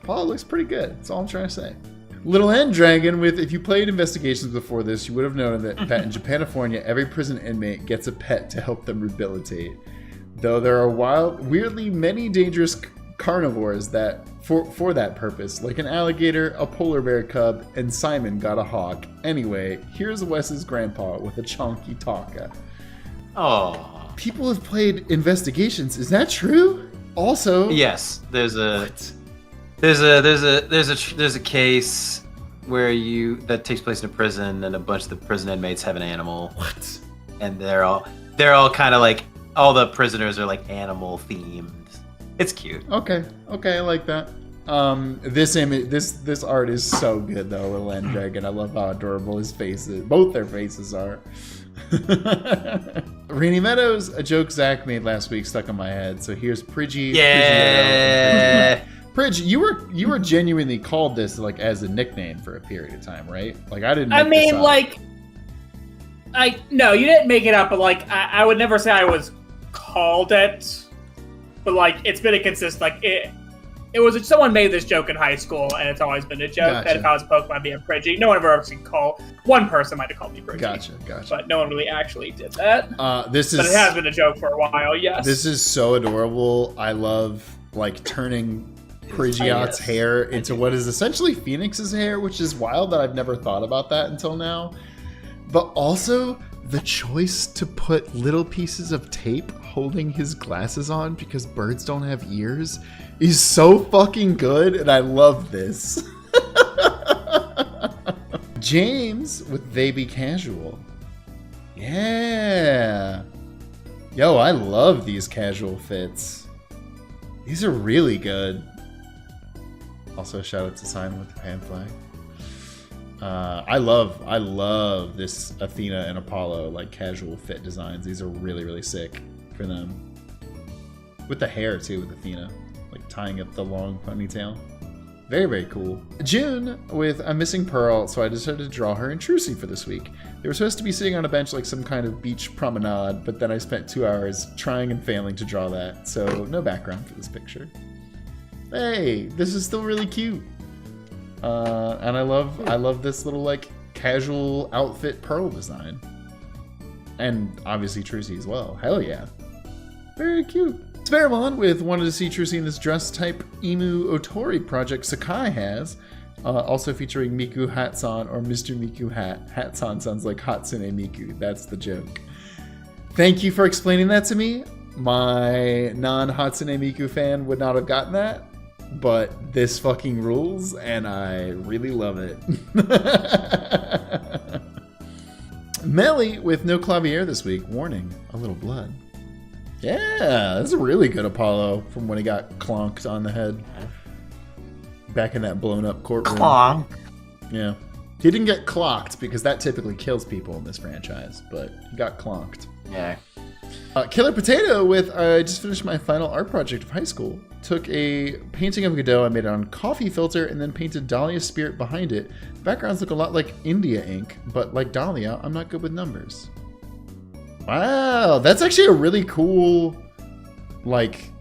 Apollo looks pretty good. That's all I'm trying to say. Little End Dragon with, if you played Investigations before this, you would have known that in Japanifornia, every prison inmate gets a pet to help them rehabilitate. Though there are weirdly many dangerous carnivores that for that purpose, like an alligator, a polar bear cub, and Simon got a hawk. Anyway, here's Wes's grandpa with a chonky taka. Oh. People have played Investigations, is that true? Also, Yes, there's a case where that takes place in a prison, and a bunch of the prison inmates have an animal. What? And they're all kind of like, all the prisoners are like animal themed. It's cute. Okay, I like that. This art is so good though, with Land Dragon. I love how adorable his faces, both their faces are. Rainy Meadows, a joke Zach made last week stuck in my head. So here's Pridgy. Yeah. Pridge, you were genuinely called this like as a nickname for a period of time, right? Like I didn't. I make mean, this up. like, no, you didn't make it up, but like, I would never say I was called it. But like, it's been a consistent, like it was someone made this joke in high school, and it's always been a joke. Gotcha. That if I was a Pokemon being Pridgy, no one ever actually called. One person might have called me Pridgy. Gotcha. But no one really actually did that. But it has been a joke for a while. Yes. This is so adorable. I love like turning Pidgeot's hair into what is essentially Phoenix's hair, which is wild that I've never thought about that until now. But also the choice to put little pieces of tape holding his glasses on because birds don't have ears is so fucking good, and I love this. James with They Be Casual. Yeah. Yo, I love these casual fits. These are really good. Also, shout out to Simon with the pan flag. I love this Athena and Apollo like casual fit designs. These are really, really sick for them. With the hair too, with Athena, like tying up the long ponytail. Very, very cool. June with I'm missing Pearl, so I decided to draw her in Trucy for this week. They were supposed to be sitting on a bench like some kind of beach promenade, but then I spent 2 hours trying and failing to draw that, so no background for this picture. Hey, this is still really cute. And I love this little like casual outfit Pearl design. And obviously Trucy as well. Hell yeah. Very cute. Sparamon with wanted to see Trucy in this dress type Emu Otori project Sakai has. Also featuring Miku Hatsan or Mr. Miku Hat. Hatsan sounds like Hatsune Miku. That's the joke. Thank you for explaining that to me. My non-Hatsune Miku fan would not have gotten that. But this fucking rules, and I really love it. Melly with no clavier this week. Warning, a little blood. Yeah, that's a really good Apollo from when he got clonked on the head. Back in that blown up courtroom. Clonk. Yeah. He didn't get clocked because that typically kills people in this franchise, but he got clonked. Yeah. Killer Potato with I just finished my final art project of high school. Took a painting of Godot I made it on coffee filter and then painted Dahlia's spirit behind it. The backgrounds look a lot like India ink, but like Dahlia, I'm not good with numbers. Wow, that's actually a really cool like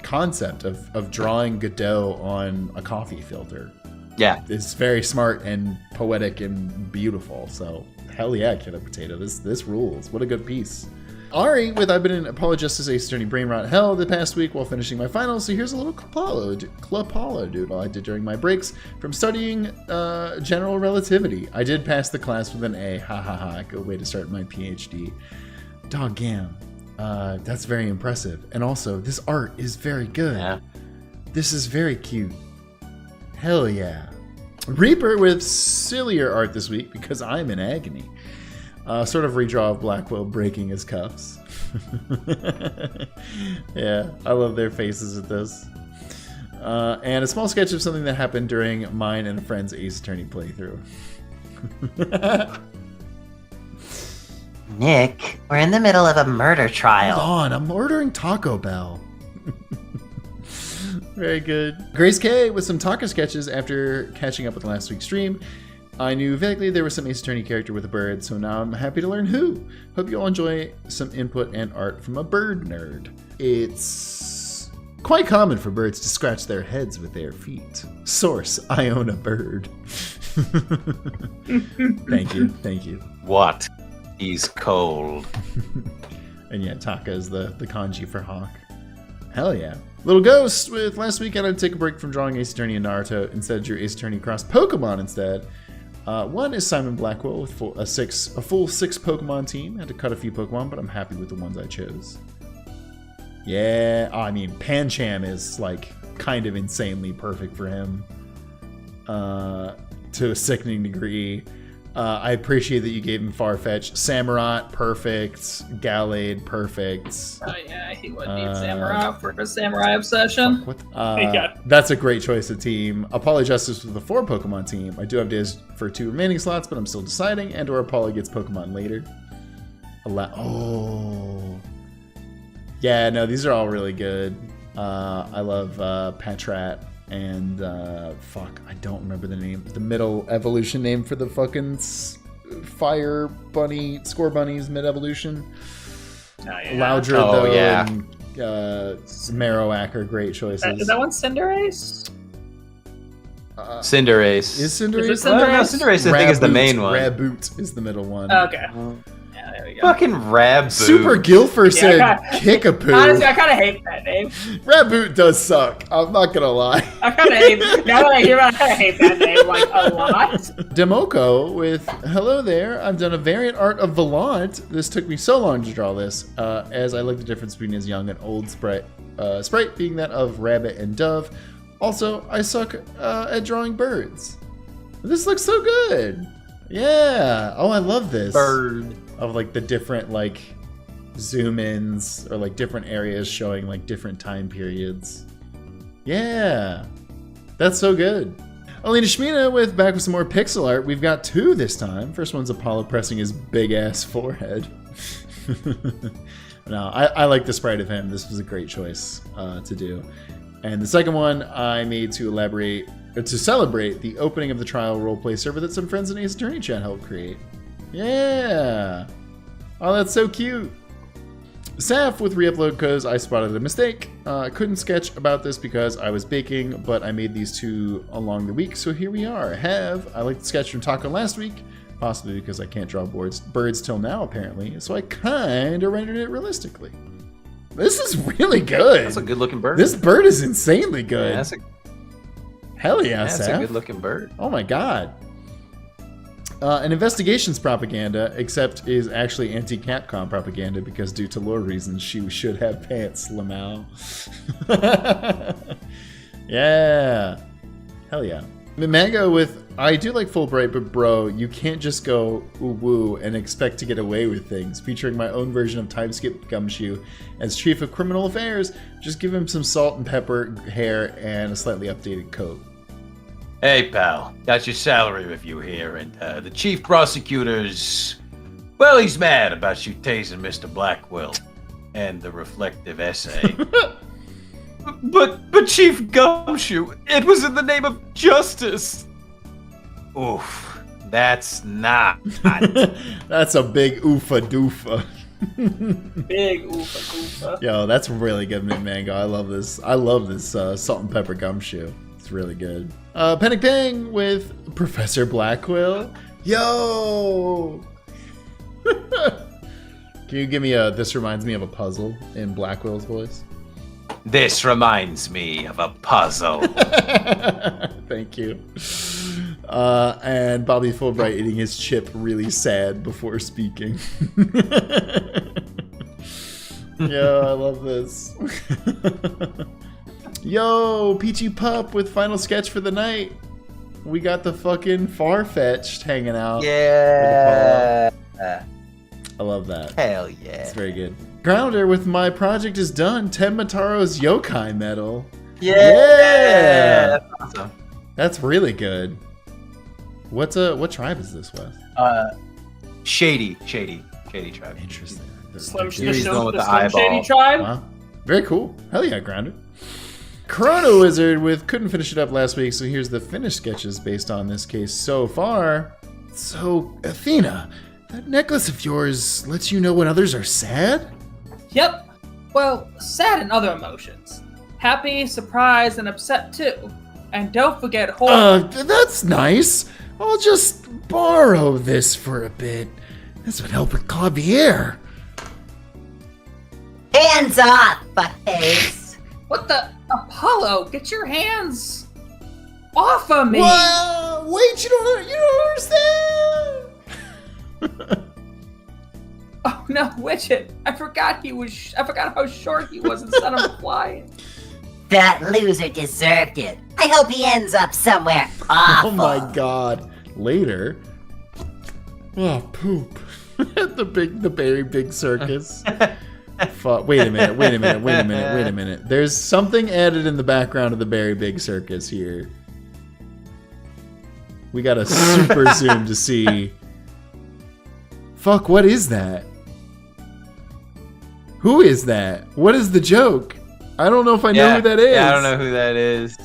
concept of drawing Godot on a coffee filter. Yeah. It's very smart and poetic and beautiful. So hell yeah, Killer Potato. This rules. What a good piece. Ari with I've been in Apollo Justice Ace Attorney Brain Rot Hell the past week while finishing my finals, so here's a little Clapolo doodle I did during my breaks from studying general relativity. I did pass the class with an A, ha ha ha, good way to start my PhD. Doggam, that's very impressive. And also, this art is very good. Yeah. This is very cute. Hell yeah. Reaper with sillier art this week because I'm in agony. Sort of redraw of Blackwell breaking his cuffs. Yeah, I love their faces at this. And a small sketch of something that happened during mine and a friend's Ace Attorney playthrough. Nick, we're in the middle of a murder trial. Hold on, I'm ordering Taco Bell. Very good. Grace K with some Taco sketches after catching up with last week's stream. I knew vaguely there was some Ace Attorney character with a bird, so now I'm happy to learn who. Hope you all enjoy some input and art from a bird nerd. It's quite common for birds to scratch their heads with their feet. Source, I own a bird. Thank you. What? He's cold. And yeah, Taka is the kanji for hawk. Hell yeah. Little Ghost with last week I had to take a break from drawing Ace Attorney and Naruto. Instead drew Ace Attorney cross Pokemon instead. One is Simon Blackwell with a full six Pokemon team. Had to cut a few Pokemon, but I'm happy with the ones I chose. Yeah, I mean, Pancham is like kind of insanely perfect for him to a sickening degree. I appreciate that you gave him Farfetch. Samurott, perfect. Gallade, perfect. Oh yeah, he would need Samurai for his Samurai obsession. That's a great choice of team. Apollo Justice with the 4 Pokemon team. I do have days for 2 remaining slots, but I'm still deciding. And or Apollo gets Pokemon later. Yeah, no, these are all really good. I love Patrat and fuck, I don't remember the name. The middle evolution name for the fucking fire bunny, score bunnies mid evolution. Loudred though, and Marowak are great choices. Is that one Cinderace? Cinderace. Is Cinderace? Cinderace I think is the main one. Raboot is the middle one. Okay. Yeah, there we go. Fucking Raboot. Super Gilfer said Kickapoo. Honestly, I kind of hate that name. Raboot does suck. I'm not gonna lie. I kind of hate. Now that I hear it, I kind of hate that name like a lot. Demoko with hello there. I've done a variant art of Volant. This took me so long to draw this, as I like the difference between his young and old sprite being that of rabbit and dove. Also, I suck at drawing birds. This looks so good. Yeah. Oh, I love this. Bird. Of like the different like zoom ins or like different areas showing like different time periods. Yeah. That's so good. Alina Shmina with back with some more pixel art. We've got 2 this time. First one's Apollo pressing his big ass forehead. No, I like the sprite of him. This was a great choice to do. And the second one I made to celebrate the opening of the trial roleplay server that some friends in Ace Attorney Chat helped create. Yeah. Oh, that's so cute. Saf with reupload because I spotted a mistake. Couldn't sketch about this because I was baking, but I made these 2 along the week, so here we are. I like the sketch from Taco last week, possibly because I can't draw birds till now, apparently, so I kind of rendered it realistically. This is really good. That's a good looking bird. This bird is insanely good. Yeah, Hell yeah, that's Saf. a good looking bird. Oh my god. An investigations propaganda, except is actually anti-Capcom propaganda because due to lore reasons, she should have pants, Lamau. Yeah. Hell yeah. Mango with, I do like Fulbright, but bro, you can't just go woo and expect to get away with things. Featuring my own version of Timeskip Gumshoe as chief of criminal affairs, just give him some salt and pepper, hair, and a slightly updated coat. Hey, pal. Got your salary review here, and the chief prosecutor's... Well, he's mad about you tasing Mr. Blackwell and the reflective essay. But Chief Gumshoe, it was in the name of justice. Oof. That's not. That's a big oofa doofa. Big oofa goofa. Yo, that's really good, Mango. I love this. I love this salt and pepper gumshoe. It's really good. Panic Pang with Professor Blackquill. Yo! Can you give me this reminds me of a puzzle in Blackwell's voice? This reminds me of a puzzle. Thank you. And Bobby Fulbright eating his chip really sad before speaking. Yo, I love this. Yo, Peachy Pup with final sketch for the night. We got the fucking Farfetched hanging out. Yeah. I love that. Hell yeah. It's very good. Grounder with my project is done. Tenmataro's yokai medal. Yeah. That's awesome. That's really good. What tribe is this with? Shady tribe. Interesting. Slim He's the one with the Slim Shady eyeball. tribe. Wow. Very cool. Hell yeah, Grounder. Chrono Wizard with couldn't finish it up last week, so here's the finished sketches based on this case so far. So, Athena, that necklace of yours lets you know when others are sad? Yep. Well, sad and other emotions. Happy, surprised, and upset too. And don't forget horror. That's nice. I'll just borrow this for a bit. This would help with Clavier. Hands off, fuckface! What the? Apollo, get your hands off of me! Whoa, wait, you don't understand. Oh, no, Widget. I forgot how short he was instead of flying. That loser deserved it. I hope he ends up somewhere awful. Oh my god. Later. Oh, poop. the very big circus. Fuck. Wait a minute. There's something added in the background of the very big circus here. We got a super zoom to see. Fuck, what is that? Who is that? What is the joke? I don't know if I know who that is. Yeah, I don't know who that is.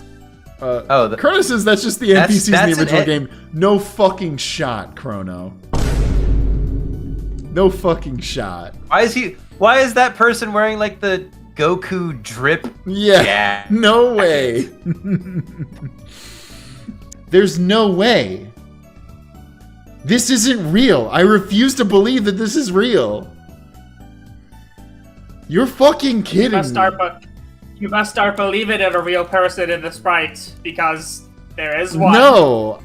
Chrono says that's just the NPCs in the original game. No fucking shot, Chrono. No fucking shot. Why is that person wearing like the Goku drip? Yeah. No way. There's no way. This isn't real. I refuse to believe that this is real. You're fucking kidding me. You must start believing in a real person in the sprite, because there is one. No,